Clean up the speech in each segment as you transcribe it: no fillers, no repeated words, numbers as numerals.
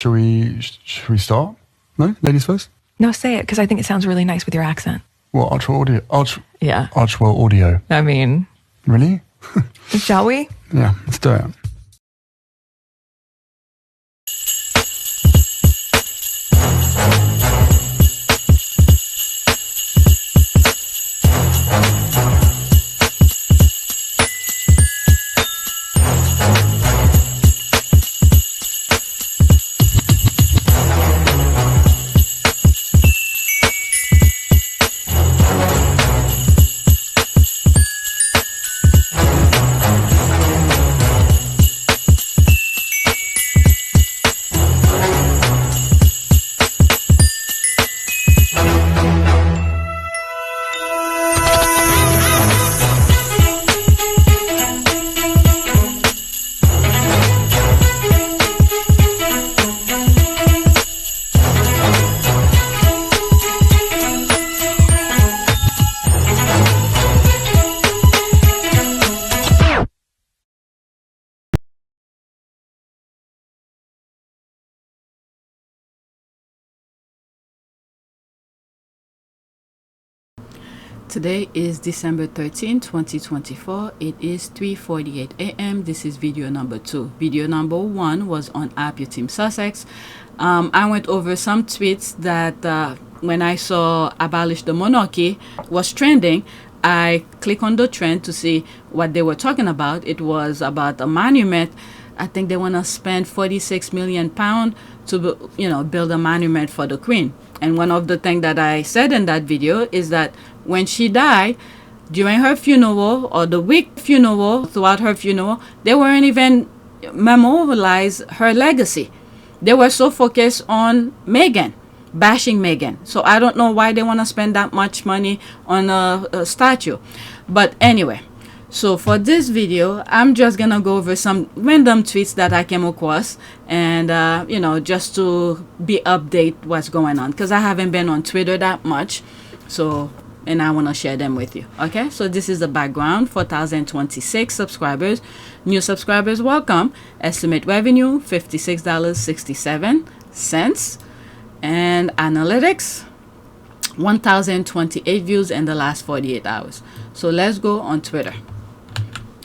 Should we start? No? Ladies first? No, say it, because I think it sounds really nice with your accent. What, Archewell audio? Yeah. Archewell audio. I mean... Really? Shall we? Yeah, let's do it. Today is December 13, 2024. It is 3:48 a.m. This is video number 2. Video number 1 was on PYTE Sussex. I went over some tweets that when I saw abolish the monarchy was trending. I click on the trend to see what they were talking about. It was about a monument. I think they want to spend 46 million pounds to, build a monument for the Queen. And one of the things that I said in that video is that when she died, during her funeral or the week funeral, throughout her funeral, they weren't even memorialize her legacy. They were so focused on Meghan, bashing Meghan. So I don't know why they want to spend that much money on a statue. But anyway, so for this video, I'm just gonna go over some random tweets that I came across, and just to be update what's going on, because I haven't been on Twitter that much, and I want to share them with you. Okay, so this is the background. 4,026 subscribers. New subscribers, welcome. Estimate revenue $56.67, and analytics 1,028 views in the last 48 hours. So let's go on Twitter.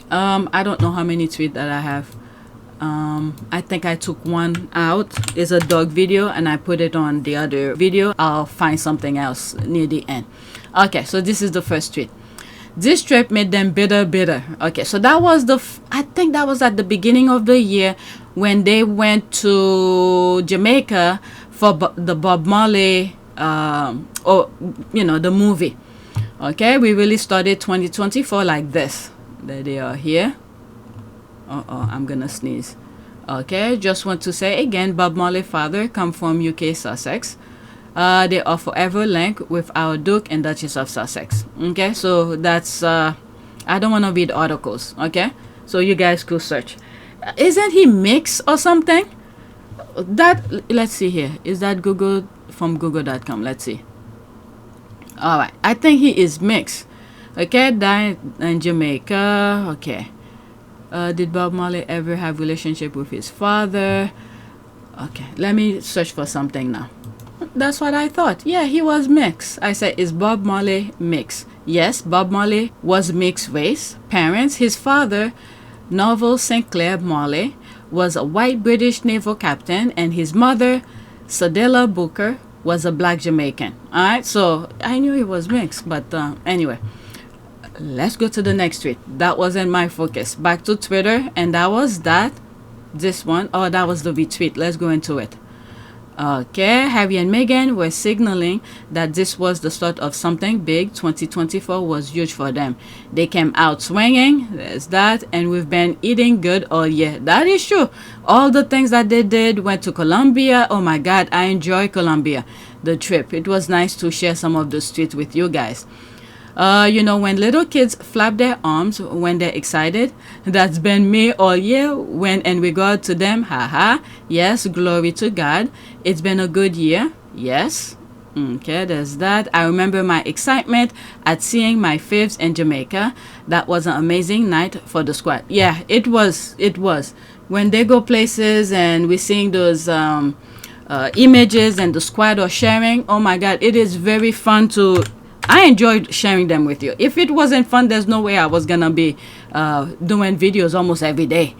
I don't know how many tweets that I have. I think I took one out. It's a dog video and I put it on the other video. I'll find something else near the end. Okay, so this is the first tweet. This trip made them bitter. Okay, so that was I think that was at the beginning of the year when they went to Jamaica for the Bob Marley the movie. Okay, we really started 2024 like this. There they are here. I'm gonna sneeze. Okay, just want to say again, Bob Marley father come from UK Sussex. They are forever linked with our Duke and Duchess of Sussex. Okay, so that's I don't want to read articles. Okay, so you guys could search. Isn't he mixed or something? Let's see here. Is that Google from google.com? Let's see. All right, I think he is mixed. Okay, died in Jamaica. Okay. Did Bob Marley ever have relationship with his father? Okay, let me search for something now. That's what I thought. Yeah, he was mixed. I said, is Bob Marley mixed? Yes, Bob Marley was mixed race. Parents, his father, Norval Sinclair Marley, was a white British naval captain, and his mother, Sadela Booker, was a black Jamaican. All right, so I knew he was mixed, but anyway. Let's go to the next tweet. That wasn't my focus. Back to Twitter, and that was this one. Oh, that was the retweet. Let's go into it. Okay, Harry and Meghan were signaling that this was the start of something big. 2024 was huge for them. They came out swinging. There's that. And we've been eating good all year. That is true. All the things that they did, went to Colombia. Oh my God, I enjoy Colombia. The trip. It was nice to share some of the streets with you guys. When little kids flap their arms when they're excited, that's been me all year. When in regard to them, haha, yes, glory to God. It's been a good year, yes. Okay, there's that. I remember my excitement at seeing my fifths in Jamaica. That was an amazing night for the squad. Yeah, it was. when they go places and we're seeing those images and the squad are sharing, oh my god, it is very fun to. I enjoyed sharing them with you. If it wasn't fun, there's no way I was gonna be doing videos almost every day.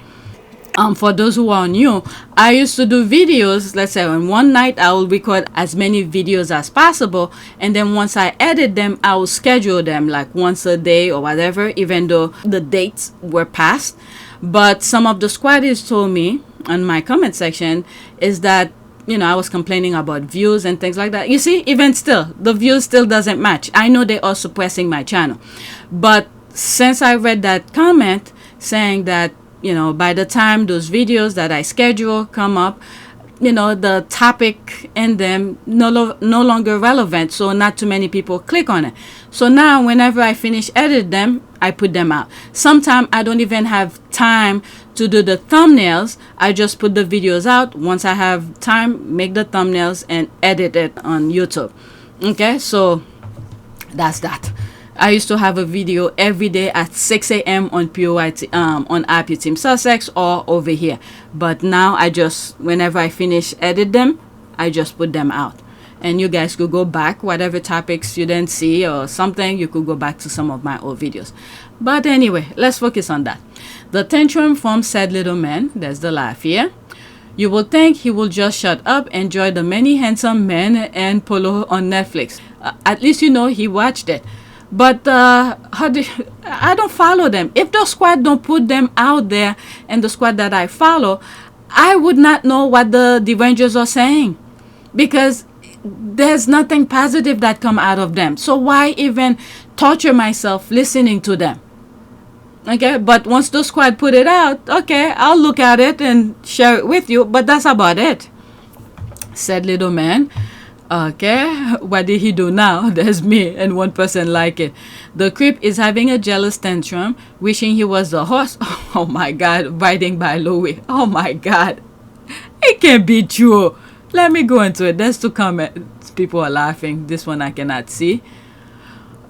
For those who are new, I used to do videos. Let's say on one night I will record as many videos as possible, and then once I edit them, I will schedule them like once a day or whatever, even though the dates were passed. But some of the squaddies told me on my comment section is that, you know, I was complaining about views and things like that. You see, even still, the views still doesn't match. I know they are suppressing my channel, but since I read that comment saying that, you know, by the time those videos that I schedule come up, you know, the topic in them no longer relevant, so not too many people click on it. So now whenever I finish edit them, I put them out. Sometimes I don't even have time to do the thumbnails. I just put the videos out. Once I have time, make the thumbnails and edit it on YouTube. Okay, so that's that. I used to have a video every day at 6 a.m. on PYTE, on IP Team Sussex or over here. But now I just, whenever I finish edit them, I just put them out. And you guys could go back, whatever topics you didn't see or something, you could go back to some of my old videos. But anyway, let's focus on that. The tantrum from Sad Little Man, there's the laugh here. You will think he will just shut up, enjoy the many handsome men and Polo on Netflix. At least you know he watched it. But I don't follow them. If the squad don't put them out there and the squad that I follow, I would not know what the Rangers are saying, because there's nothing positive that come out of them. So why even torture myself listening to them? Okay, but once the squad put it out, okay, I'll look at it and share it with you, but that's about it. Said Little Man. Okay, what did he do now? There's me and one person like it. The creep is having a jealous tantrum, wishing he was the horse. Oh my god, riding by Louis. Oh my god, it can't be true. Let me go into it. There's two comments. People are laughing. This one I cannot see.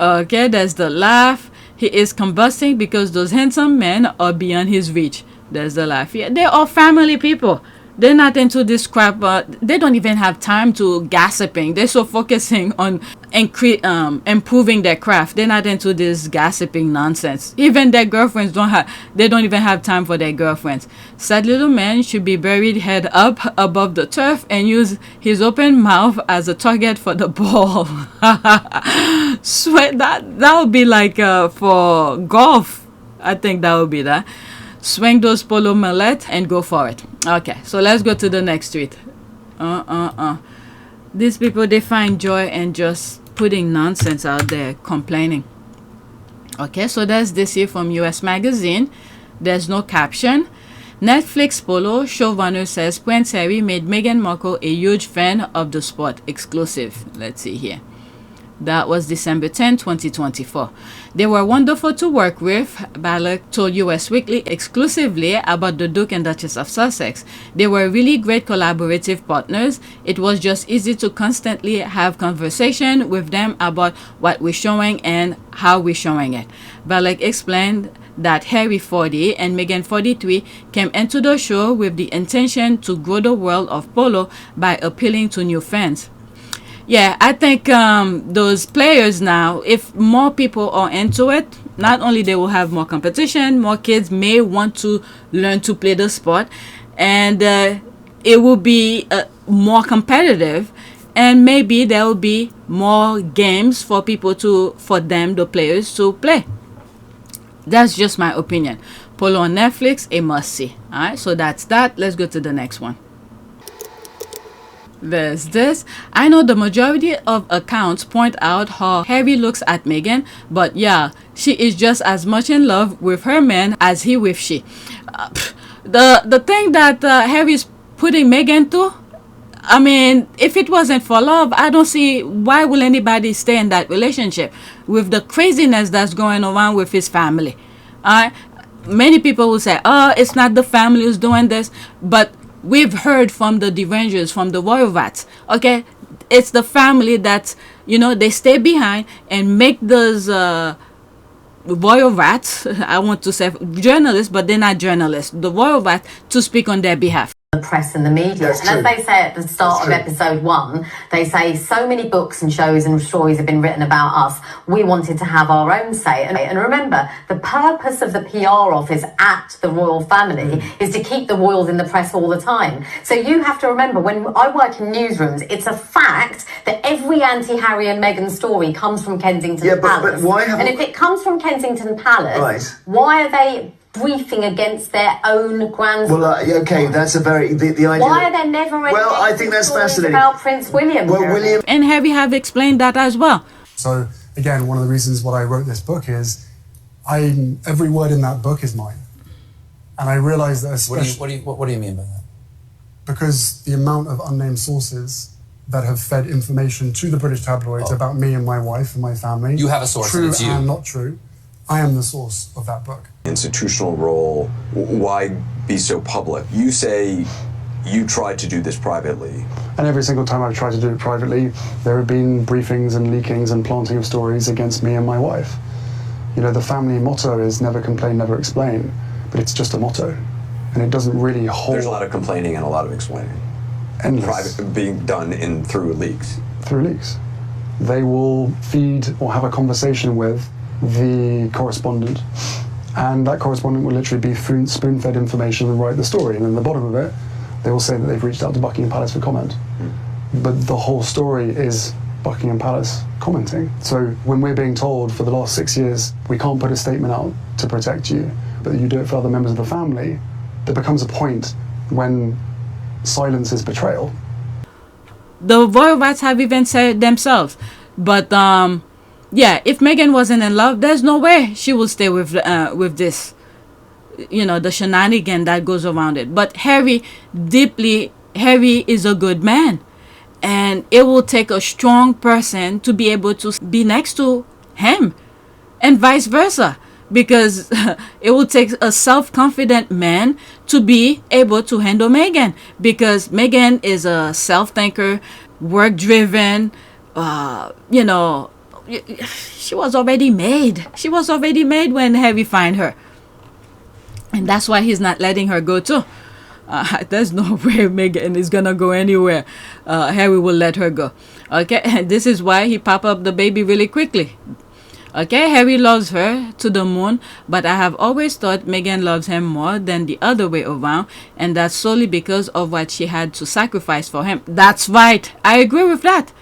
Okay, there's the laugh. He is combusting because those handsome men are beyond his reach. There's the laugh. Yeah, they're all family people. They're not into this crap. They don't even have time to gossiping. They're so focusing on improving their craft. They're not into this gossiping nonsense. Even their girlfriends they don't even have time for their girlfriends. Sad Little Man should be buried head up above the turf and use his open mouth as a target for the ball. Sweat, that would be like for golf. I think that would be that. Swing those polo mallet and go for it. Okay, so let's go to the next tweet. These people, they find joy in just putting nonsense out there, complaining. Okay, so there's this here from US Magazine. There's no caption. Netflix Polo showrunner says Prince Harry made Meghan Markle a huge fan of the sport. Exclusive. Let's see here. That was December 10, 2024. They were wonderful to work with, Balak told US Weekly exclusively about the Duke and Duchess of Sussex. They were really great collaborative partners. It was just easy to constantly have conversation with them about what we're showing and how we're showing it. Balak explained that Harry 40 and Meghan 43 came into the show with the intention to grow the world of polo by appealing to new fans. Yeah, I think those players now, if more people are into it, not only they will have more competition, more kids may want to learn to play the sport, and it will be more competitive, and maybe there will be more games for the players to play. That's just my opinion. Polo on Netflix, a must-see. All right, so that's that. Let's go to the next one. There's this. I know the majority of accounts point out how Harry looks at Meghan, but yeah, she is just as much in love with her man as he with she. The thing that Harry's putting Meghan to, I mean, if it wasn't for love, I don't see why will anybody stay in that relationship with the craziness that's going around with his family. Many people will say, oh, it's not the family who's doing this, but we've heard from the Rangers, from the Royal Rats. Okay, it's the family that, you know, they stay behind and make those royal rats, I want to say journalists, but they're not journalists, the royal rats, to speak on their behalf. The press and the media. That's and as true. they say at the start of episode 1, they say so many books and shows and stories have been written about us. We wanted to have our own say. And remember, the purpose of the PR office at the royal family is to keep the royals in the press all the time. So you have to remember, when I work in newsrooms, it's a fact that every anti-Harry and Meghan story comes from Kensington Palace. But why haven't... And if it comes from Kensington Palace, why are they briefing against their own grandson? Well, okay, that's a very... The idea... Why are there never any Well, I think that's fascinating. about Prince William? Well, William... And Harry have explained that as well. So, again, one of the reasons why I wrote this book is every word in that book is mine. And I realised that especially... What do you mean by that? Because the amount of unnamed sources that have fed information to the British tabloids about me and my wife and my family... You have a source, true and it's you. and not true. I am the source of that book. Institutional role, why be so public? You say you tried to do this privately. And every single time I've tried to do it privately, there have been briefings and leakings and planting of stories against me and my wife. You know, the family motto is never complain, never explain, but it's just a motto. And it doesn't really hold... There's a lot of complaining and a lot of explaining. Endless. Private, being done through leaks. Through leaks. They will feed or have a conversation with the correspondent, and that correspondent will literally be spoon-fed information and write the story, and in the bottom of it they will say that they've reached out to Buckingham Palace for comment. But the whole story is Buckingham Palace commenting. So when we're being told for the last 6 years we can't put a statement out to protect you, but you do it for other members of the family, there becomes a point when silence is betrayal. The royal rats have even said themselves, but yeah, if Meghan wasn't in love, there's no way she will stay with this, you know, the shenanigan that goes around it. But Harry is a good man, and it will take a strong person to be able to be next to him, and vice versa, because it will take a self-confident man to be able to handle Meghan, because Meghan is a self-thinker, work-driven, you know. She was already made. She was already made when Harry find her, and that's why he's not letting her go too. There's no way Meghan is gonna go anywhere. Harry will let her go. Okay, and this is why he pop up the baby really quickly. Okay, Harry loves her to the moon, but I have always thought Meghan loves him more than the other way around, and that's solely because of what she had to sacrifice for him. That's right. I agree with that.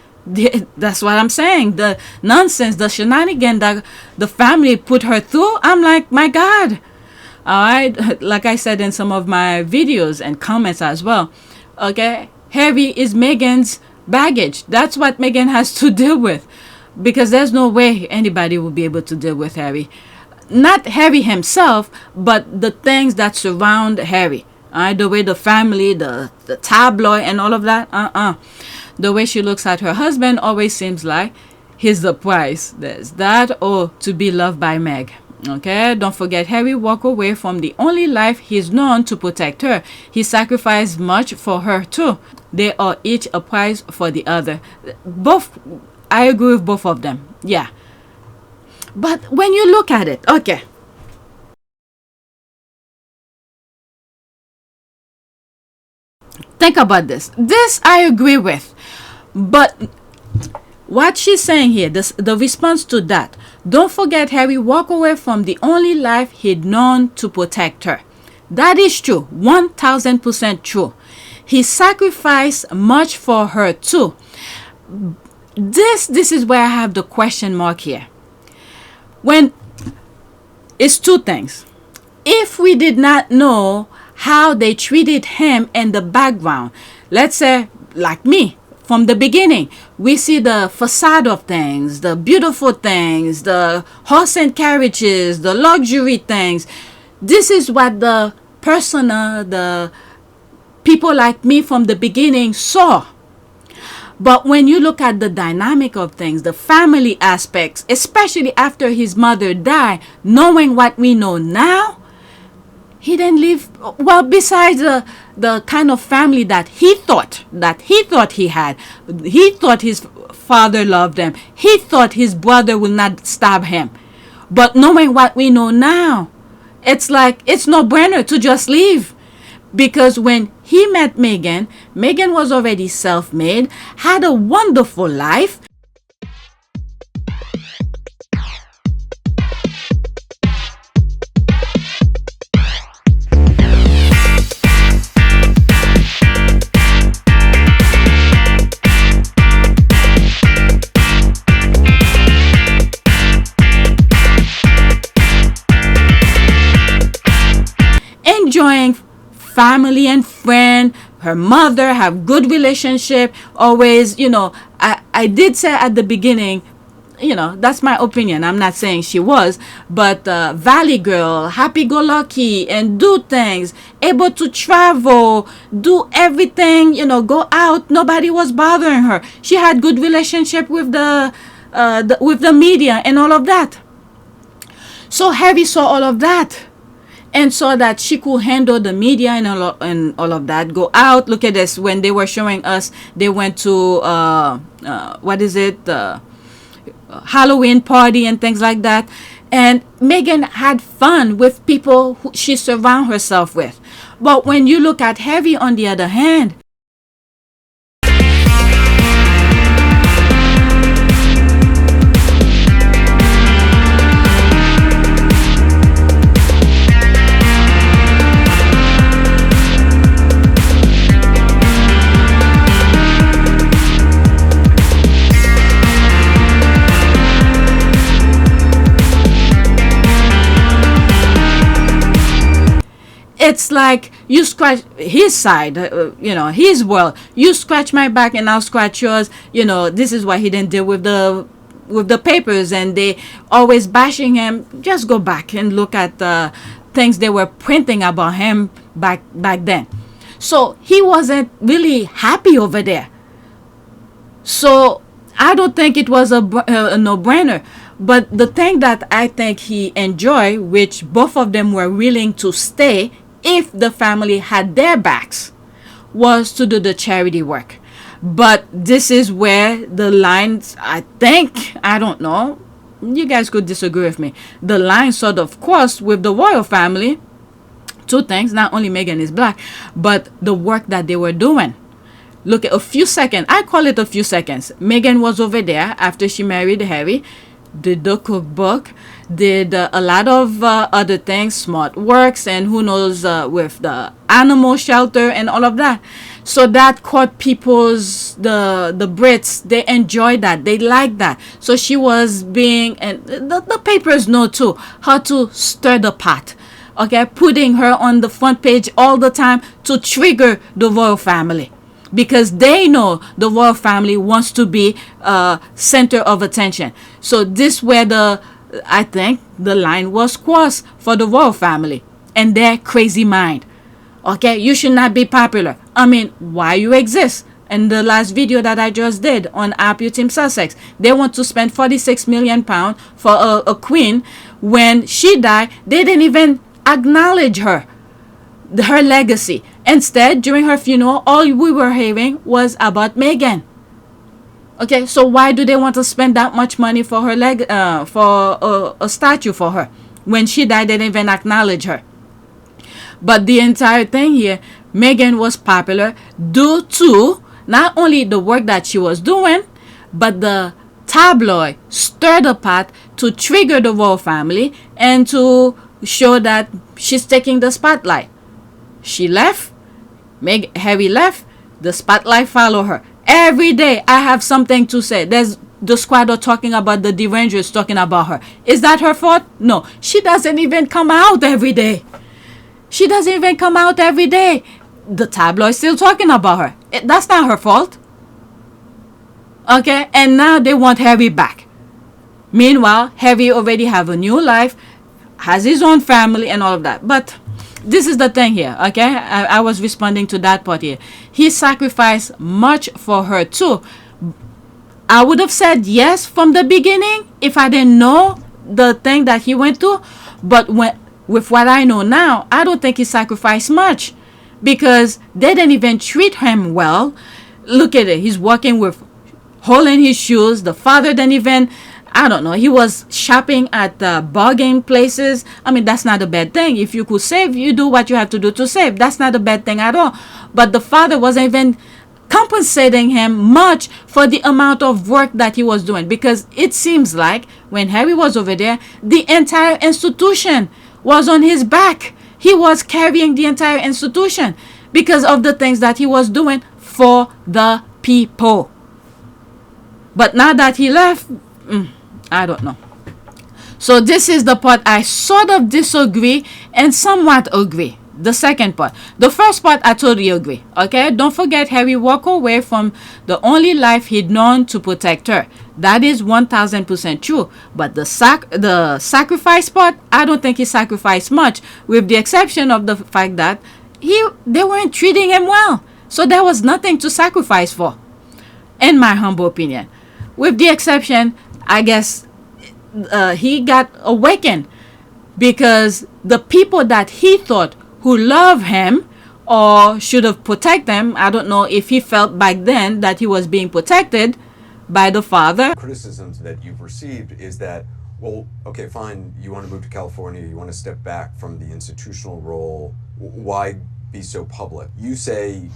That's what I'm saying. The nonsense, the shenanigan that the family put her through, I'm like, my God. Alright, like I said in some of my videos and comments as well. Okay, Harry is Meghan's baggage. That's what Meghan has to deal with, because there's no way anybody will be able to deal with Harry. Not Harry himself, but the things that surround Harry. Alright, the way the family, the tabloid and all of that. The way she looks at her husband always seems like he's the prize. There's that, or to be loved by Meg. Okay, don't forget, Harry walked away from the only life he's known to protect her. He sacrificed much for her too. They are each a prize for the other. Both, I agree with both of them. Yeah. But when you look at it, okay. Think about this. This I agree with. But what she's saying here, the response to that, don't forget Harry walked away from the only life he'd known to protect her. That is true. 1000% true. He sacrificed much for her too. This is where I have the question mark here. When it's two things. If we did not know how they treated him in the background, let's say like me, from the beginning, we see the facade of things, the beautiful things, the horse and carriages, the luxury things. This is what the persona, the people like me from the beginning saw. But when you look at the dynamic of things, the family aspects, especially after his mother died, knowing what we know now, he didn't live well. Besides the kind of family that he thought he had, he thought his father loved him. He thought his brother would not stab him. But knowing what we know now, it's like it's no brainer to just leave. Because when he met Meghan, Meghan was already self-made, had a wonderful life. Enjoying family and friend, her mother, have good relationship, always, I did say at the beginning, that's my opinion, I'm not saying she was, but valley girl, happy-go-lucky, and do things, able to travel, do everything, go out, nobody was bothering her. She had good relationship with the media and all of that. So Harry saw all of that and saw that she could handle the media and all of that. Go out. Look at this. When they were showing us, they went to Halloween party and things like that. And Meghan had fun with people who she surrounded herself with. But when you look at Harry, on the other hand, it's like you scratch his side, his world. You scratch my back and I'll scratch yours. This is why he didn't deal with the papers, and they always bashing him. Just go back and look at the things they were printing about him back then. So he wasn't really happy over there. So I don't think it was a no-brainer. But the thing that I think he enjoyed, which both of them were willing to stay if the family had their backs, was to do the charity work. But this is where the lines, I don't know, you guys could disagree with me, the line sort of crossed with the royal family. Two things: not only Meghan is black, but the work that they were doing. Look at a few seconds, I call it a few seconds. Meghan was over there after she married Harry, did the cookbook, did a lot of other things, smart works, and who knows, with the animal shelter and all of that. So that caught people's, the Brits, they enjoyed that, they liked that. So she was being, and the papers know too, how to stir the pot. Okay, putting her on the front page all the time to trigger the royal family, because they know the royal family wants to be center of attention. So this where I think the line was crossed for the royal family and their crazy mind. Okay, you should not be popular. I mean, why you exist? In the last video that I just did on Archewell Team Sussex, they want to spend £46 million for a queen. When she died, they didn't even acknowledge her legacy. Instead, during her funeral, all we were hearing was about Meghan. Okay, so why do they want to spend that much money for her for a statue for her? When she died, they didn't even acknowledge her. But the entire thing here, Meghan was popular due to not only the work that she was doing, but the tabloid stirred the pot to trigger the royal family and to show that she's taking the spotlight. She left, Harry left, the spotlight followed her. Every day I have something to say. There's the squad are talking about, the derangers talking about her. Is that her fault? No. She doesn't even come out every day. She doesn't even come out every day. The tabloid's still talking about her. That's not her fault. Okay? And now they want Harry back. Meanwhile, Harry already have a new life, has his own family and all of that. But this is the thing here, okay? I was responding to that part here. He sacrificed much for her too. I would have said yes from the beginning if I didn't know the thing that he went through. But with what I know now, I don't think he sacrificed much, because they didn't even treat him well. Look at it. He's walking with hole in his shoes. The father didn't even I don't know, he was shopping at bargain places. I mean, that's not a bad thing. If you could save, you do what you have to do to save. That's not a bad thing at all. But the father wasn't even compensating him much for the amount of work that he was doing, because it seems like when Harry was over there, the entire institution was on his back. He was carrying the entire institution because of the things that he was doing for the people. But now that he left, I don't know. So this is the part I sort of disagree and somewhat agree. The second part. The first part, I totally agree. Okay? Don't forget, Harry walked away from the only life he'd known to protect her. That is 1000% true. But the sacrifice part, I don't think he sacrificed much, with the exception of the fact that they weren't treating him well. So there was nothing to sacrifice for, in my humble opinion. With the exception, I guess, he got awakened because the people that he thought who love him or should have protected him, I don't know if he felt back then that he was being protected by the father. Criticisms that you've received is that, well, okay, fine, you want to move to California, you want to step back from the institutional role, why be so public? You say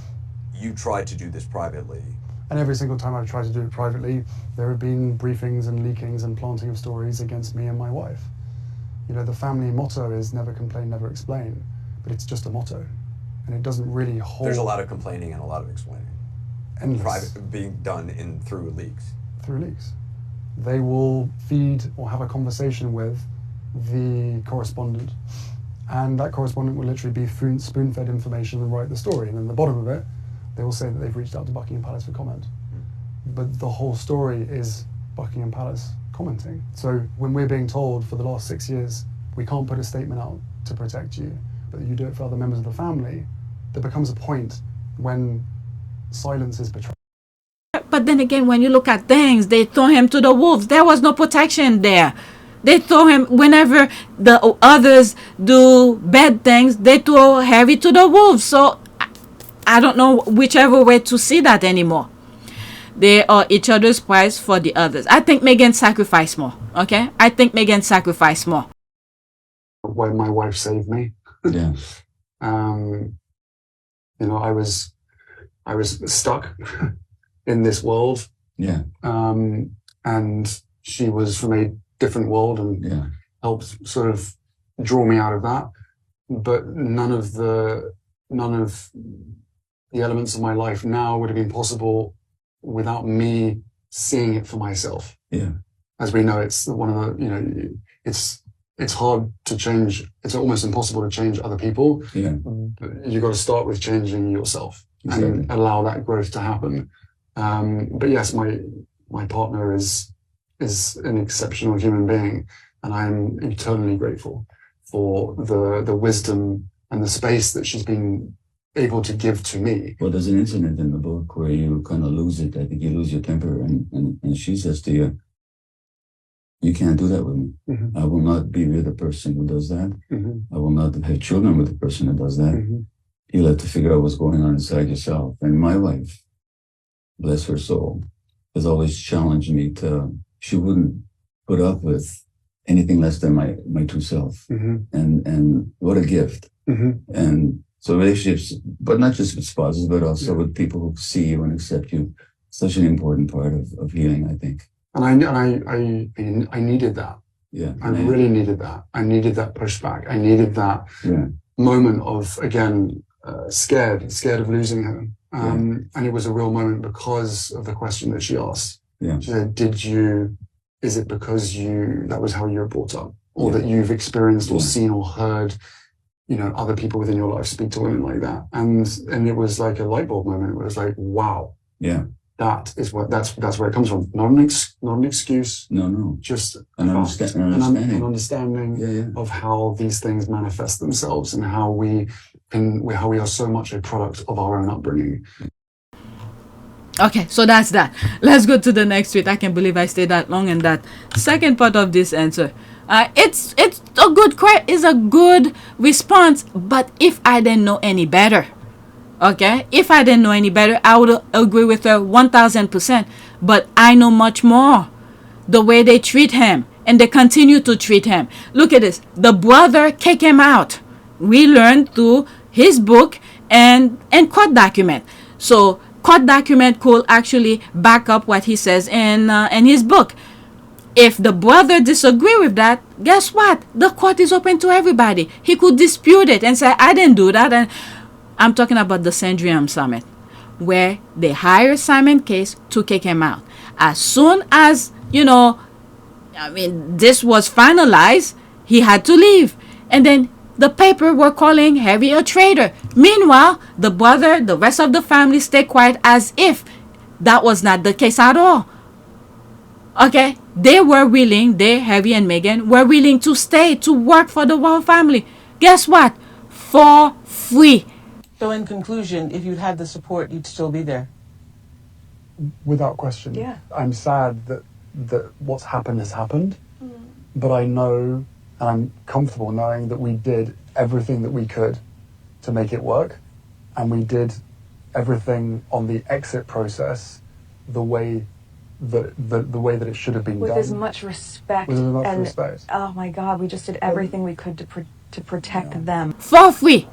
you tried to do this privately. And every single time I've tried to do it privately, there have been briefings and leakings and planting of stories against me and my wife. You know, the family motto is never complain, never explain, but it's just a motto, and it doesn't really hold. There's a lot of complaining and a lot of explaining. Endless. Private being done through leaks. Through leaks. They will feed or have a conversation with the correspondent, and that correspondent will literally be spoon-fed information and write the story, and in the bottom of it, they will say that they've reached out to Buckingham Palace for comment. But the whole story is Buckingham Palace commenting. So when we're being told for the last 6 years, we can't put a statement out to protect you, but you do it for other members of the family, there becomes a point when silence is betrayed. But then again, when you look at things, they throw him to the wolves. There was no protection there. They throw him, whenever the others do bad things, they throw Harry to the wolves. So I don't know whichever way to see that anymore. They are each other's prize for the others. I think Meghan sacrificed more. Okay? I think Meghan sacrificed more. When my wife saved me, Yeah. you know, I was stuck in this world, Yeah. and she was from a different world and Yeah. helped sort of draw me out of that. But none of the elements of my life now would have been possible without me seeing it for myself. Yeah. As we know, it's one of the, you know, it's hard to change. It's almost impossible to change other people. Yeah. You got to start with changing yourself Exactly. and allow that growth to happen. But yes, my partner is an exceptional human being, and I'm eternally grateful for the wisdom and the space that she's been able to give to me. Well, there's an incident in the book where you kind of lose it. I think you lose your temper, and she says to you, "You can't do that with me. Mm-hmm. I will not be with a person who does that. Mm-hmm. I will not have children with a person who does that. Mm-hmm. You'll have to figure out what's going on inside yourself." And my wife, bless her soul, has always challenged me to, she wouldn't put up with anything less than my true self. Mm-hmm. And what a gift. Mm-hmm. And so relationships, but not just with spouses, but also Yeah. with people who see you and accept you, such an important part of healing, I think. And I needed that. Yeah. I really needed that. I needed that pushback. I needed that Yeah. moment of, again, scared of losing her. And it was a real moment because of the question that she asked. Yeah. She said, is it because that was how you were brought up, or Yeah. that you've experienced or Yeah. seen or heard, you know, other people within your life speak to women like that? And it was like a light bulb moment. It was like, wow, Yeah. that's where it comes from. Not an excuse, No. just An an understanding. understanding Yeah. of how these things manifest themselves and how we are so much a product of our own upbringing. Okay, so that's that. Let's go to the next tweet. I can't believe I stayed that long in that second part of this answer. It's a good response, but if I didn't know any better, okay, if I didn't know any better, I would agree with her 1000%. But I know much more. the way they treat him, and they continue to treat him. Look at this. The brother kicked him out. We learned through his book and court document. So court document could actually back up what he says in his book. If the brother disagree with that, guess what? The court is open to everybody. He could dispute it and say, I didn't do that. And I'm talking about the Syndrome Summit, where they hired Simon Case to kick him out. As soon as, this was finalized, he had to leave. And then the paper were calling Harry a traitor. Meanwhile, the brother, the rest of the family stayed quiet as if that was not the case at all. Okay, they were willing, Harry and Meghan, were willing to stay, to work for the royal family. Guess what? For free. So in conclusion, if you'd had the support, you'd still be there? Without question. Yeah. I'm sad that what's happened has happened, but I know, and I'm comfortable knowing that we did everything that we could to make it work, and we did everything on the exit process the way that it should have been with done. as much respect. With as much and, respect. Oh my God, we just did everything we could to protect them. For free.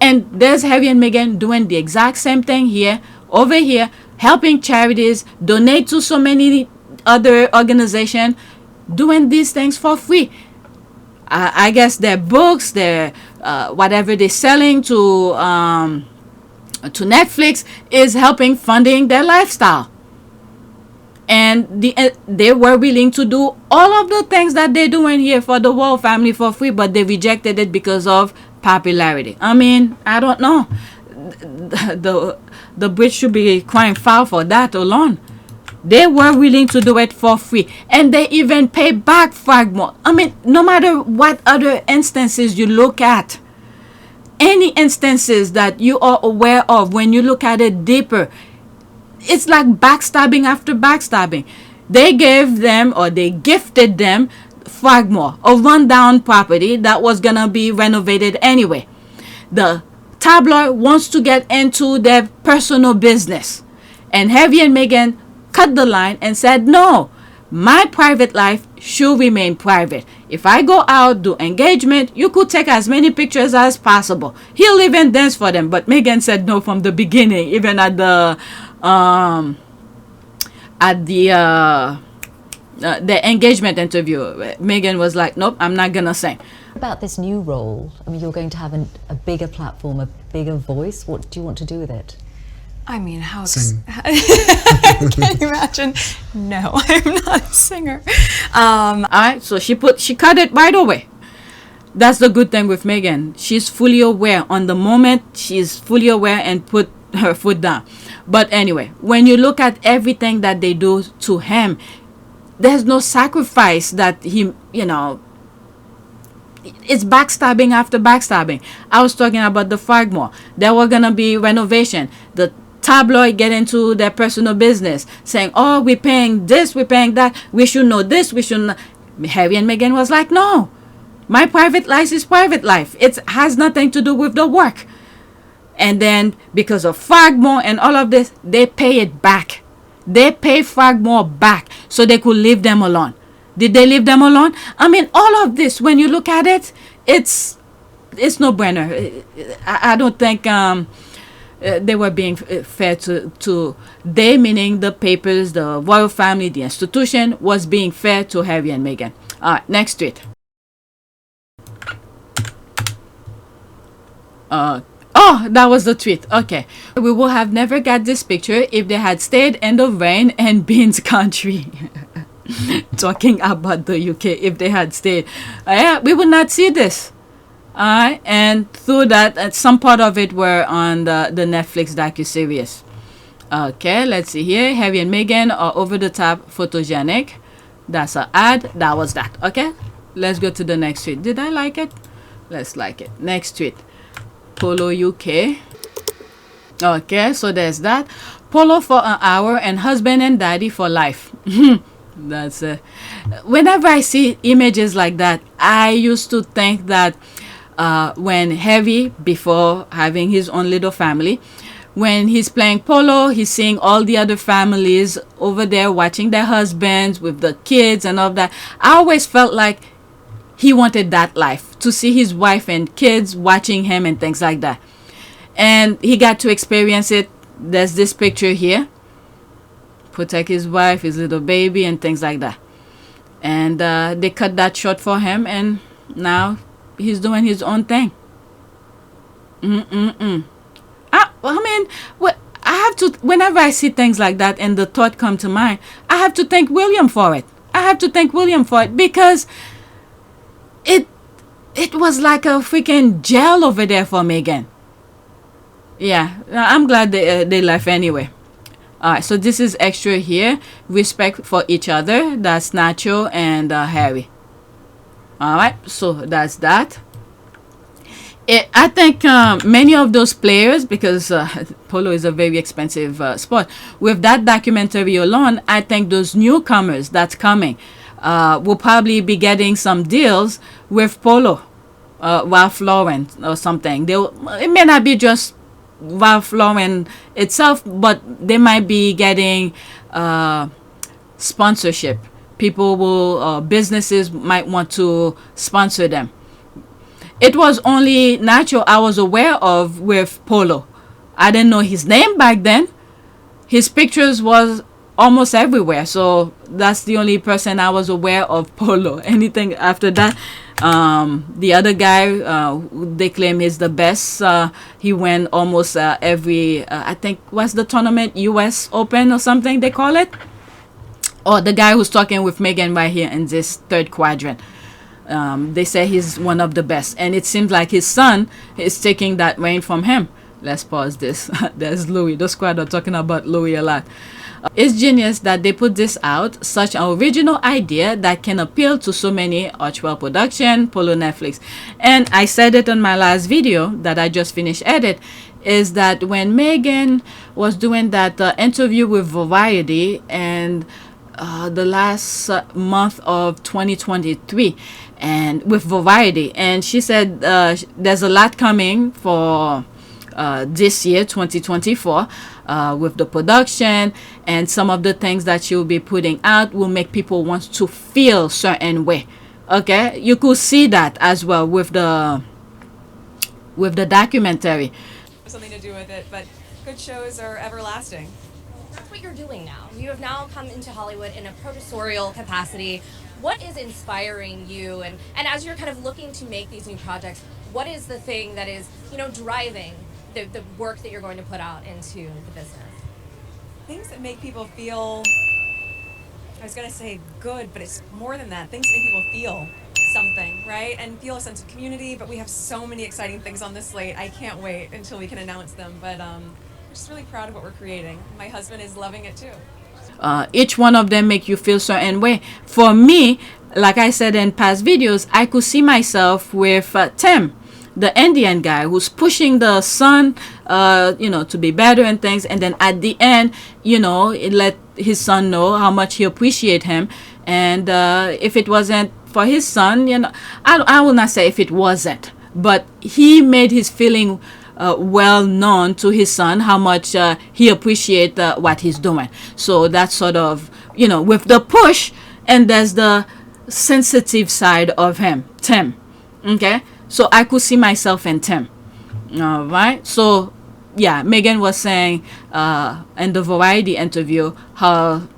And there's Harry and Meghan doing the exact same thing here, over here, helping charities, donate to so many other organizations, doing these things for free. I guess their books, their whatever they're selling to Netflix is helping funding their lifestyle. And they were willing to do all of the things that they're doing here for the royal family for free, but they rejected it because of popularity. I mean, I don't know. The Brits should be crying foul for that alone. They were willing to do it for free, and they even pay back Fragmore. I mean, no matter what other instances you look at, any instances that you are aware of, when you look at it deeper, it's like backstabbing after backstabbing. They gave them, or they gifted them, Fragmore, a rundown property that was gonna be renovated anyway. The tabloid wants to get into their personal business, and Harry and Meghan cut the line and said, no, my private life should remain private. If I go out, do engagement, you could take as many pictures as possible. He'll even dance for them. But Meghan said no from the beginning, even at the engagement interview. Meghan was like, nope, I'm not gonna sing. About this new role, I mean, you're going to have a bigger platform, a bigger voice. What do you want to do with it? I mean, how Sing. can you imagine? No, I'm not a singer. All right, so she cut it right away. That's the good thing with Meghan. She's fully aware. On the moment, she's fully aware and put her foot down. But anyway, when you look at everything that they do to him, there's no sacrifice that he, it's backstabbing after backstabbing. I was talking about the Fragmore. There were gonna be renovation. The tabloid get into their personal business, saying, oh, we're paying this, we're paying that, we should know this, we should know. Harry and Meghan was like, no, my private life is private life. It has nothing to do with the work. And then because of Fragmore and all of this, they pay it back. They pay Fragmore back so they could leave them alone. Did they leave them alone? I mean, all of this, when you look at it, it's no brainer. I don't think they were being fair to they, meaning the papers, the royal family, the institution, was being fair to Harry and Meghan. All right, next tweet. Oh, that was the tweet. Okay. We would have never got this picture if they had stayed in the rain and beans country. Talking about the UK, if they had stayed. Yeah, we would not see this. And through that, some part of it were on the Netflix docuseries. Okay, let's see here. Harry and Meghan are over the top photogenic. That's an ad. That was that. Okay, let's go to the next tweet. Did I like it? Let's like it. Next tweet. Polo UK. Okay, so there's that. Polo for an hour and husband and daddy for life. That's whenever I see images like that, I used to think that when Harry, before having his own little family, when he's playing polo, he's seeing all the other families over there watching their husbands with the kids and all that. I always felt like he wanted that life, to see his wife and kids watching him and things like that. And he got to experience it. There's this picture here. Protect his wife, his little baby, and things like that. And they cut that short for him, and now he's doing his own thing. I mean, I have to, whenever I see things like that and the thought come to mind, I have to thank William for it. Because it was like a freaking jail over there for Meghan. Yeah, I'm glad they left anyway. Alright, so this is extra here. Respect for each other. That's Nacho and Harry. Alright, so that's that. I think many of those players, because polo is a very expensive sport, with that documentary alone, I think those newcomers that's coming will probably be getting some deals with Polo, Ralph Lauren or something. It may not be just Ralph Lauren itself, but they might be getting sponsorship. People will, businesses might want to sponsor them. It was only Nacho I was aware of with Polo. I didn't know his name back then. His pictures was almost everywhere, so that's the only person I was aware of Polo. Anything after that, the other guy, they claim is the best. He went almost every, I think, what's the tournament? US Open or something they call it? Or the guy who's talking with Meghan right here in this third quadrant. They say he's one of the best, and it seems like his son is taking that reign from him. Let's pause this. There's Louis. The squad are talking about Louis a lot. It's genius that they put this out, such an original idea that can appeal to so many. Archewell production, Polo Netflix. And I said it on my last video that I just finished edit, is that when Meghan was doing that interview with Variety and the last month of 2023, and with Variety, and she said there's a lot coming for this year 2024 with the production, and some of the things that she'll be putting out will make people want to feel certain way. Okay, you could see that as well with the documentary. Something to do with it, but good shows are everlasting. That's what you're doing now. You have now come into Hollywood in a producerial capacity. What is inspiring you, and as you're kind of looking to make these new projects, what is the thing that is, driving the work that you're going to put out into the business? Things that make people feel, I was going to say good, but it's more than that. Things that make people feel something, right? And feel a sense of community, but we have so many exciting things on the slate. I can't wait until we can announce them, but I'm just really proud of what we're creating. My husband is loving it too. Each one of them make you feel certain way. For me, like I said in past videos, I could see myself with Tim, the Indian guy who's pushing the son, to be better and things. And then at the end, it let his son know how much he appreciate him. And if it wasn't for his son, I will not say if it wasn't, but he made his feeling well known to his son how much he appreciate what he's doing. So that's sort of, with the push, and there's the sensitive side of him, Tim. Okay, so I could see myself in Tim. All right, so yeah, Meghan was saying in the Variety interview how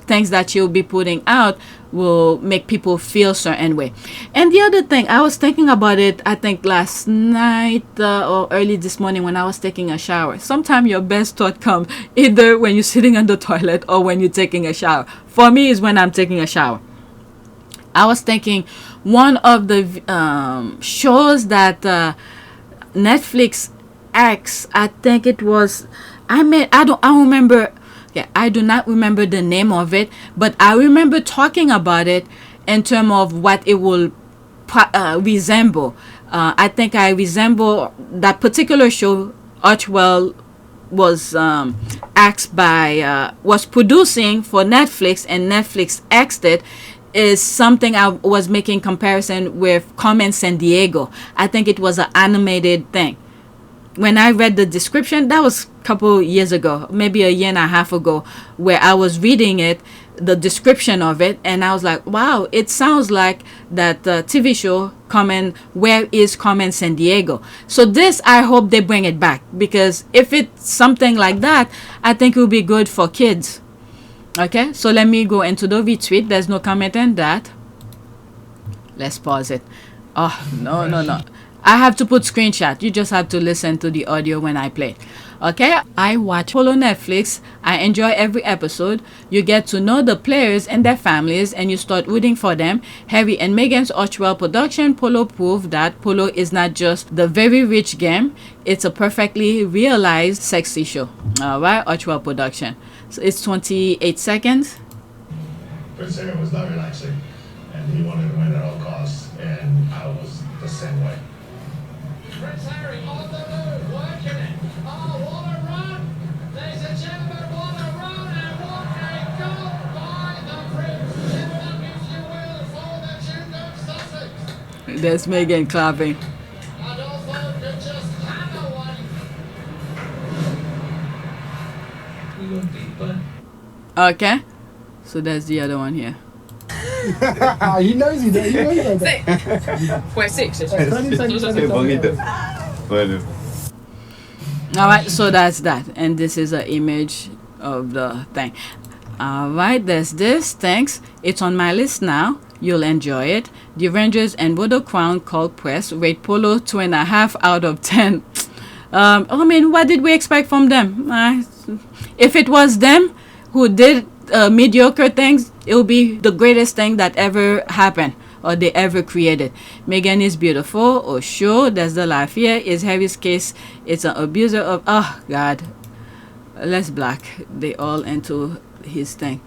things that you'll be putting out will make people feel certain way. And the other thing, I was thinking about it, I think last night or early this morning when I was taking a shower. Sometimes your best thought comes either when you're sitting on the toilet or when you're taking a shower. For me, is when I'm taking a shower. I was thinking one of the shows that Netflix X, I think it was, I don't remember. Yeah, I do not remember the name of it, but I remember talking about it in terms of what it will resemble. I think I resemble that particular show. Archewell was asked by, was producing for Netflix, and Netflix asked it, is something I was making comparison with Carmen San Diego. I think it was an animated thing. when I read the description, that was a couple years ago, maybe a year and a half ago, where I was reading it, the description of it, and I was like, wow, it sounds like that TV show Where is Carmen San Diego. So this, I hope they bring it back, because if it's something like that, I think it will be good for kids. Okay, so let me go into the retweet. There's no comment in that. Let's pause it. Oh, no. I have to put screenshot. You just have to listen to the audio when I play. Okay, I watch Polo Netflix. I enjoy every episode. You get to know the players and their families, and you start rooting for them. Harry and Meghan's Archewell production, Polo, proved that Polo is not just the very rich game. It's a perfectly realized sexy show. All right, Archewell production. So it's 28 seconds. Prince Harry was not relaxing, and he wanted to win at all costs, and I was the same way. Prince Harry on the move, working it. Oh, what a run! Ladies and gentlemen, what a run, and what a goal by the Prince. Lift up if you will for the Duke of Sussex. There's Meghan clapping. And also could just hammer one. We look deeper. Okay, so that's the other one here. He knows he does. He knows that. Pues sí, sí, All right, so that's that, and this is an image of the thing. All right, there's this. Thanks. It's on my list now. You'll enjoy it. The Rangers and Bordeaux Crown Cult Press rate Polo 2.5 out of 10. I mean, what did we expect from them? If it was them who did mediocre things, it will be the greatest thing that ever happened or they ever created. Meghan is beautiful. Oh, sure. There's the life here. Is Harry's case? It's an abuser of... Oh, God. Let's black. They all into his thing.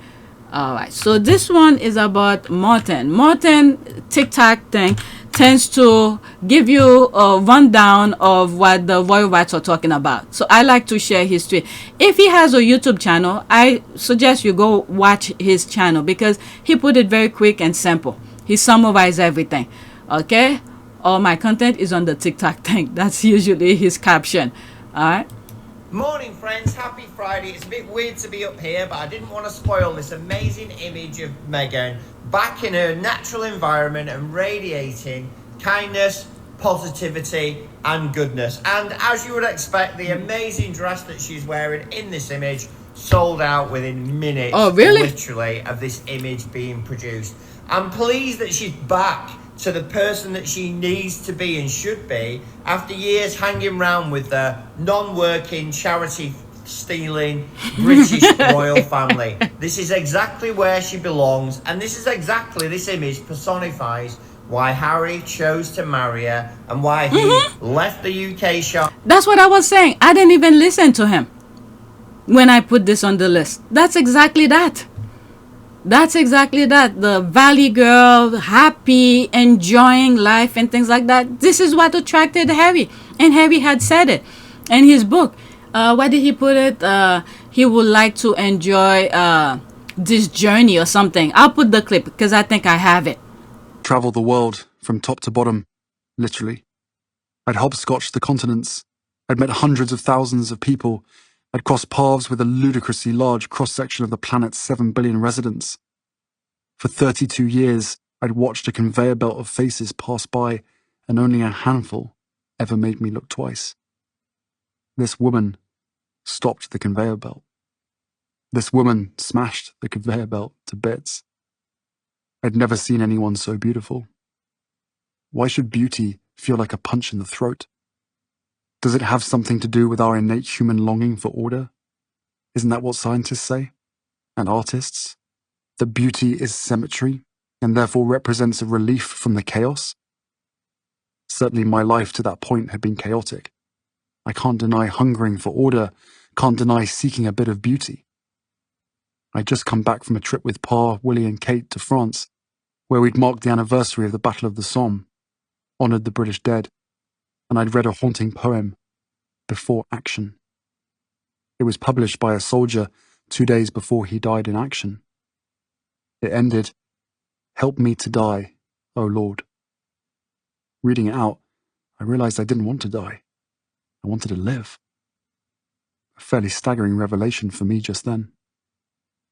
All right. So this one is about Martin. Martin TikTok thing tends to give you a rundown of what the royal rights are talking about. So I like to share his tweet. If he has a YouTube channel, I suggest you go watch his channel because he put it very quick and simple. He summarized everything. Okay? All my content is on the TikTok thing. That's usually his caption. All right? Morning friends, happy Friday. It's a bit weird to be up here, but I didn't want to spoil this amazing image of Meghan back in her natural environment and radiating kindness, positivity and goodness. And as you would expect, the amazing dress that she's wearing in this image sold out within minutes. Oh, really? Literally, of this image being produced. I'm pleased that she's back to the person that she needs to be and should be after years hanging around with the non-working, charity-stealing British royal family. This is exactly where she belongs, and this is exactly, this image personifies why Harry chose to marry her and why he left the UK shop. That's what I was saying. I didn't even listen to him when I put this on the list. That's exactly that. That's exactly that. The valley girl, happy, enjoying life and things like that. This is what attracted Harry. And Harry had said it in his book. Where did he put it? He would like to enjoy this journey or something. I'll put the clip because I think I have it. Travel the world from top to bottom, literally. I'd hopscotched the continents. I'd met hundreds of thousands of people. I'd crossed paths with a ludicrously large cross-section of the planet's 7 billion residents. For 32 years, I'd watched a conveyor belt of faces pass by, and only a handful ever made me look twice. This woman stopped the conveyor belt. This woman smashed the conveyor belt to bits. I'd never seen anyone so beautiful. Why should beauty feel like a punch in the throat? Does it have something to do with our innate human longing for order? Isn't that what scientists say? And artists? That beauty is symmetry, and therefore represents a relief from the chaos? Certainly my life to that point had been chaotic. I can't deny hungering for order, can't deny seeking a bit of beauty. I'd just come back from a trip with Pa, Willie and Kate to France, where we'd marked the anniversary of the Battle of the Somme, honoured the British dead, and I'd read a haunting poem, Before Action. It was published by a soldier 2 days before he died in action. It ended, "Help me to die, O Lord." Reading it out, I realized I didn't want to die. I wanted to live. A fairly staggering revelation for me just then.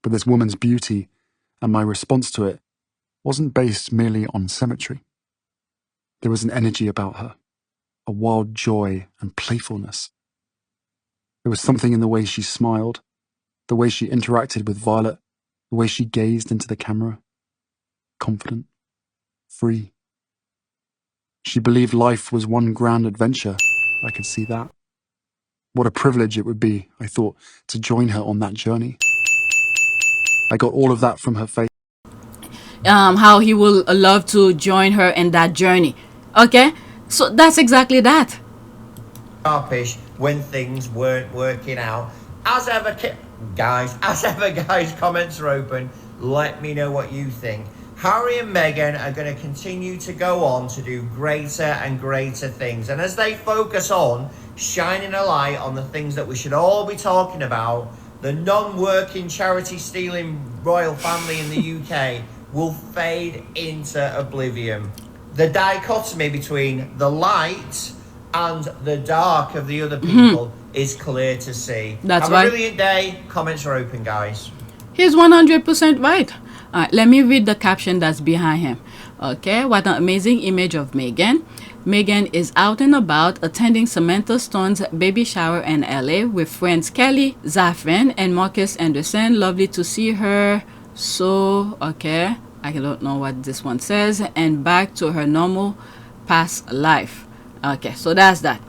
But this woman's beauty and my response to it wasn't based merely on symmetry. There was an energy about her, a wild joy and playfulness. There was something in the way she smiled, the way she interacted with Violet, the way she gazed into the camera. Confident, free. She believed life was one grand adventure. I could see that. What a privilege it would be, I thought, to join her on that journey. I got all of that from her face. How he will love to join her in that journey. Okay, so that's exactly that. Sharpish when things weren't working out. As ever, guys, comments are open. Let me know what you think. Harry and Meghan are going to continue to go on to do greater and greater things. And as they focus on shining a light on the things that we should all be talking about, the non-working charity stealing royal family in the UK will fade into oblivion. The dichotomy between the light and the dark of the other people is clear to see. That's Have right. a brilliant day. Comments are open, guys. He's 100% right. Let me read the caption that's behind him. Okay, what an amazing image of Meghan. Meghan is out and about attending Samantha Stone's baby shower in LA with friends Kelly, Zafran, and Marcus Anderson. Lovely to see her. So, okay, I don't know what this one says. And back to her normal past life. Okay, so that's that.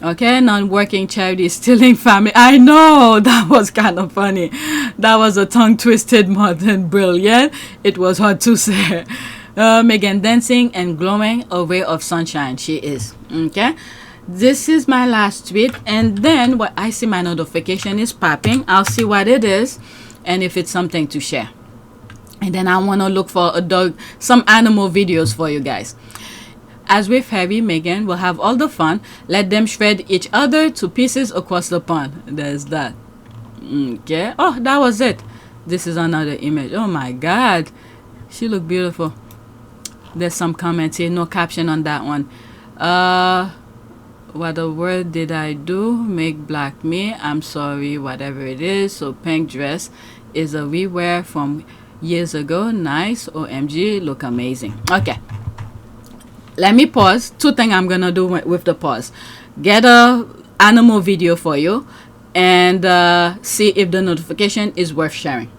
Okay, non-working charity stealing family. I know, that was kind of funny. That was a tongue twisted more than brilliant. It was hard to say. Meghan dancing and glowing, a ray of sunshine. She is. Okay, this is my last tweet, and then what I see my notification is popping. I'll see what it is and if it's something to share. And then I want to look for a dog, some animal videos for you guys. As with Harry, Meghan will have all the fun. Let them shred each other to pieces across the pond. There's that. Okay. Oh, that was it. This is another image. Oh my God. She looked beautiful. There's some comments here. No caption on that one. What a word did I do? Make black me. I'm sorry, whatever it is. So pink dress is a rewear from years ago. Nice. OMG. Look amazing. Okay. Let me pause. Two things I'm gonna do with the pause. Get a animal video for you and see if the notification is worth sharing.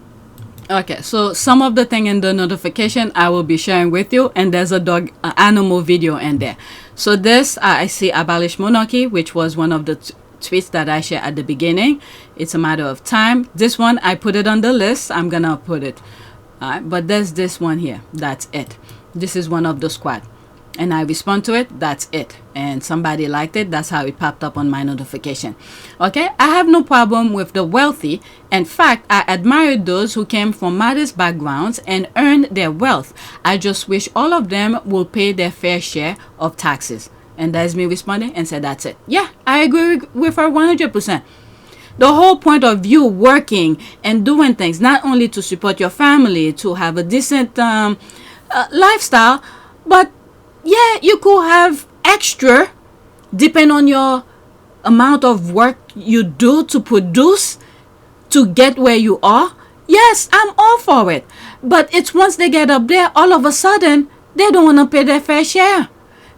Okay, so some of the thing in the notification I will be sharing with you, and there's a dog animal video in there. So this I see abolish monarchy, which was one of the tweets that I shared at the beginning. It's a matter of time. This one I put it on the list. I'm gonna put it. But there's this one here. That's it. This is one of the squad. And I respond to it, that's it. And somebody liked it, that's how it popped up on my notification. Okay, I have no problem with the wealthy. In fact, I admire those who came from modest backgrounds and earned their wealth. I just wish all of them will pay their fair share of taxes. And that's me responding and said, that's it. Yeah, I agree with her 100%. The whole point of you working and doing things, not only to support your family, to have a decent lifestyle, but yeah, you could have extra depending on your amount of work you do to produce to get where you are. Yes, I'm all for it. But it's once they get up there, all of a sudden, they don't want to pay their fair share.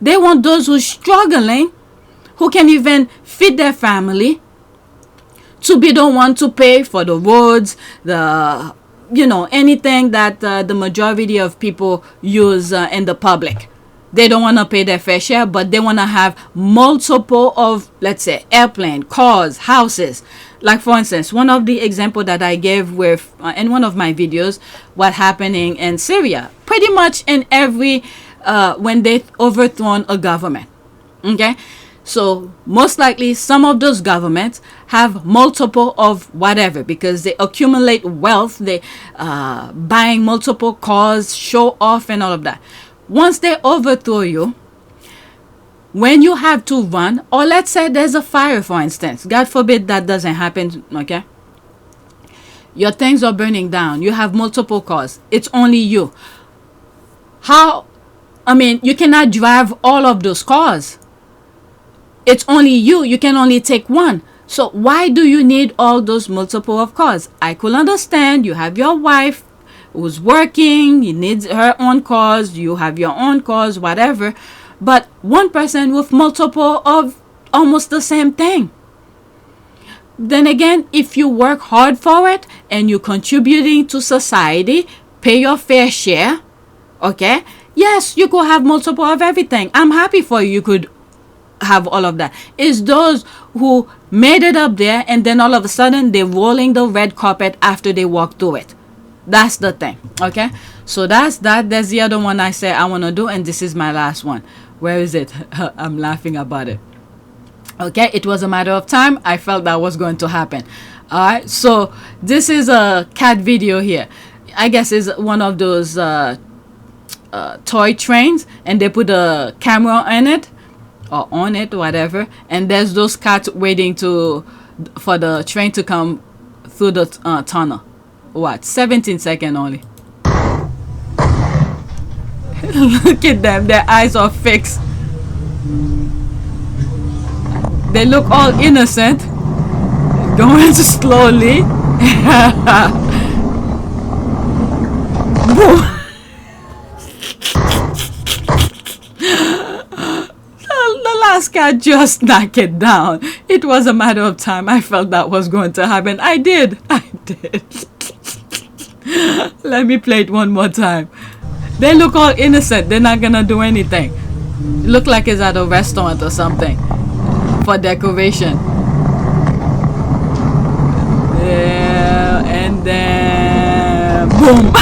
They want those who's struggling, who can even feed their family, to be the one to pay for the roads, the, you know, anything that the majority of people use in the public. They don't want to pay their fair share, but they want to have multiple of, let's say, airplane, cars, houses. Like, for instance, one of the example that I gave with in one of my videos, what happening in Syria. Pretty much in every, when they overthrown a government. Okay? So, most likely, some of those governments have multiple of whatever because they accumulate wealth. They buying multiple cars, show off and all of that. Once they overthrow you, when you have to run, or let's say there's a fire, for instance, God forbid that doesn't happen, okay? Your things are burning down. You have multiple cars. It's only you. How, I mean, you cannot drive all of those cars. it's only you can only take one. So why do you need all those multiple of cars? I could understand you have your wife who's working, you need her own cars, you have your own cars, whatever, but one person with multiple of almost the same thing. Then again, if you work hard for it and you're contributing to society, pay your fair share, okay, yes, you could have multiple of everything. I'm happy for you. You could have all of that. It's those who made it up there and then all of a sudden they're rolling the red carpet after they walk through it. That's the thing. Okay, so that's that. There's the other one I say I want to do, and this is my last one. Where is it? I'm laughing about it. Okay, it was a matter of time. I felt that was going to happen. All right, so this is a cat video here. I guess it's one of those toy trains, and they put a camera in it or on it, whatever, and there's those cats waiting for the train to come through the tunnel. What, 17 seconds only. Look at them, their eyes are fixed. They look all innocent, going slowly. Boom. The last cat just knocked it down. It was a matter of time. I felt that was going to happen. I did. Let me play it one more time. They look all innocent. They're not gonna do anything. Look like it's at a restaurant or something for decoration. Yeah, and then boom.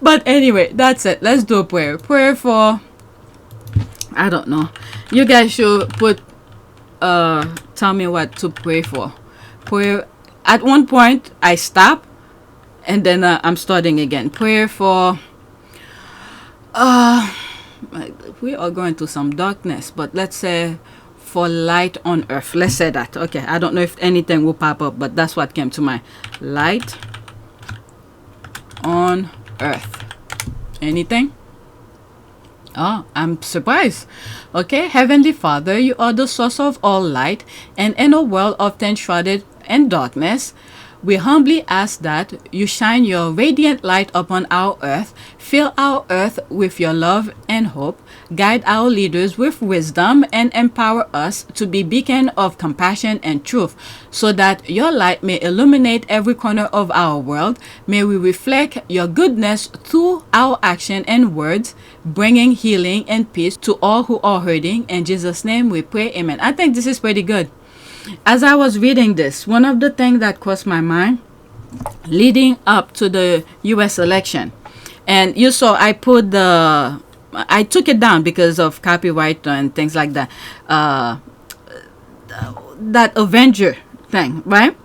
But anyway, that's it. Let's do a prayer. Prayer for, I don't know. You guys should put tell me what to pray for. Prayer. At one point I stop and then I'm starting again. Prayer for we are going through some darkness, but let's say for light on earth. Let's say that. Okay, I don't know if anything will pop up, but that's what came to mind. Light on earth. Anything? Oh, I'm surprised. Okay, Heavenly Father, you are the source of all light, and in a world often shrouded in darkness, we humbly ask that you shine your radiant light upon our earth, fill our earth with your love and hope, guide our leaders with wisdom, and empower us to be beacon of compassion and truth, so that your light may illuminate every corner of our world. May we reflect your goodness through our action and words, bringing healing and peace to all who are hurting. In Jesus' name we pray, amen. I think this is pretty good. As I was reading this, one of the things that crossed my mind leading up to the US election, and you saw I took it down because of copyright and things like that, that Avenger thing, right?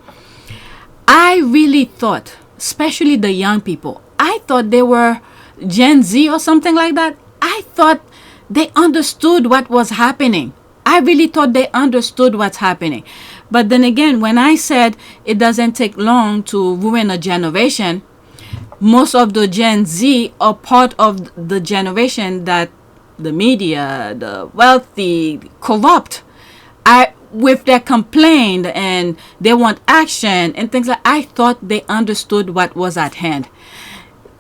I really thought, especially the young people, I thought they were Gen Z or something like that. I thought they understood what was happening. I really thought they understood what's happening. But then again, when I said it doesn't take long to ruin a generation, most of the Gen Z are part of the generation that the media, the wealthy, corrupt. With their complaint and they want action and things like, I thought they understood what was at hand.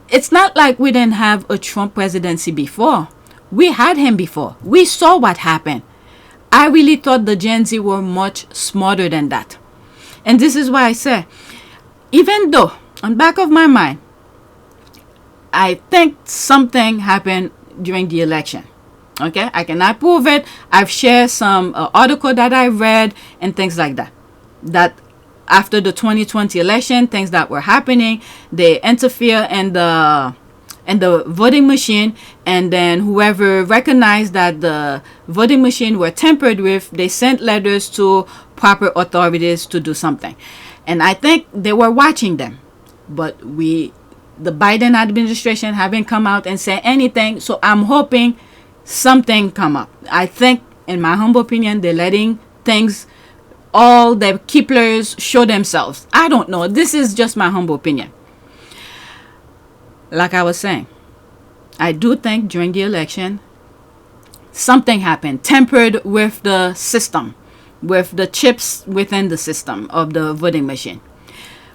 It's not like we didn't have a Trump presidency before. We had him before. We saw what happened. I really thought the Gen Z were much smarter than that. And this is why I say, even though on the back of my mind, I think something happened during the election. Okay, I cannot prove it. I've shared some article that I read and things like that. That after the 2020 election, things that were happening, they interfere in the voting machine, and then whoever recognized that the voting machine were tampered with, they sent letters to proper authorities to do something. And I think they were watching them, but the Biden administration haven't come out and said anything, so I'm hoping something come up. I think, in my humble opinion, they're letting things, all the keepers show themselves. I don't know, this is just my humble opinion. Like I was saying, I do think during the election, something happened, tampered with the system, with the chips within the system of the voting machine.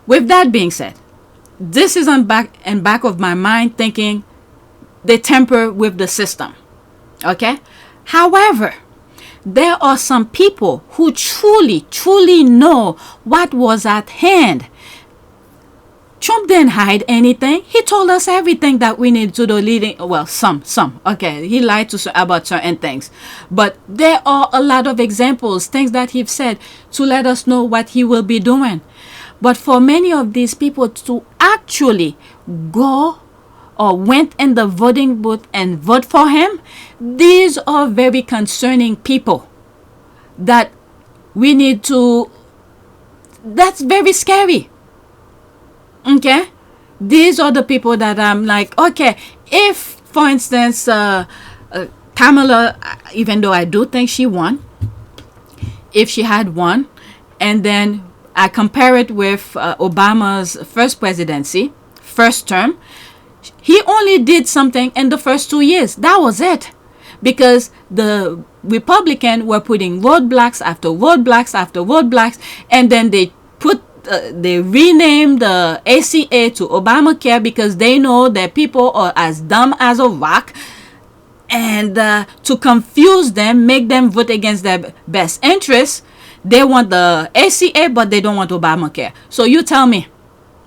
With that being said, this is on back of my mind, thinking they tamper with the system. Okay? However, there are some people who truly know what was at hand. Trump didn't hide anything. He told us everything that we need to do leading. Well, some. Okay, he lied about certain things. But there are a lot of examples, things that he's said to let us know what he will be doing. But for many of these people to actually go or went in the voting booth and vote for him, these are very concerning people that we need to, that's very scary. Okay, these are the people that I'm like, okay, if for instance Kamala, even though I do think she won, if she had won, and then I compare it with Obama's first presidency, first term, he only did something in the first 2 years. That was it, because the Republicans were putting roadblocks after roadblocks after roadblocks, and then they renamed the ACA to Obamacare because they know that people are as dumb as a rock, and to confuse them, make them vote against their best interests, they want the ACA but they don't want Obamacare. So you tell me.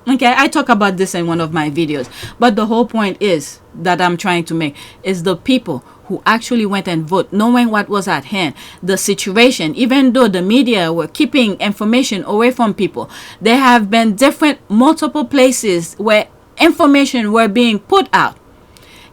Okay, I talk about this in one of my videos, but the whole point is that I'm trying to make is the people who actually went and vote, knowing what was at hand, the situation. Even though the media were keeping information away from people, there have been multiple places where information were being put out.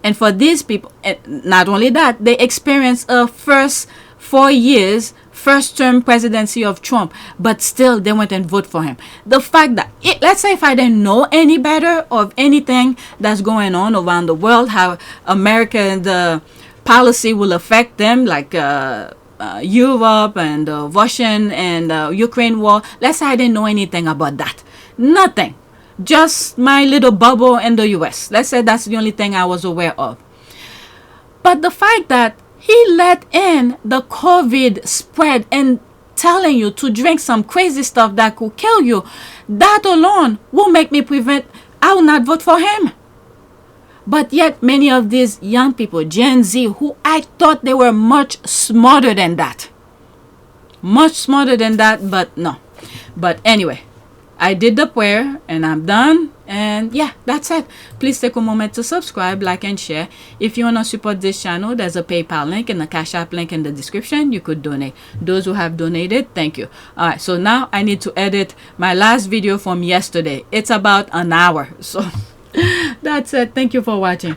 And for these people, not only that, they experienced a first 4 years first term presidency of Trump, but still they went and vote for him. The fact that, let's say if I didn't know any better of anything that's going on around the world, how American policy will affect them, like Europe and the Russian and Ukraine war, let's say I didn't know anything about that. Nothing. Just my little bubble in the US. Let's say that's the only thing I was aware of. But the fact that he let in the COVID spread and telling you to drink some crazy stuff that could kill you, that alone will make me I will not vote for him. But yet many of these young people, Gen Z, who I thought they were much smarter than that. Much smarter than that, but no. But anyway, I did the prayer and I'm done. And yeah, that's it. Please take a moment to subscribe, like, and share. If you want to support this channel, there's a PayPal link and a Cash App link in the description. You could donate. Those who have donated, thank you. All right, so now I need to edit my last video from yesterday. It's about an hour. So that's it. Thank you for watching.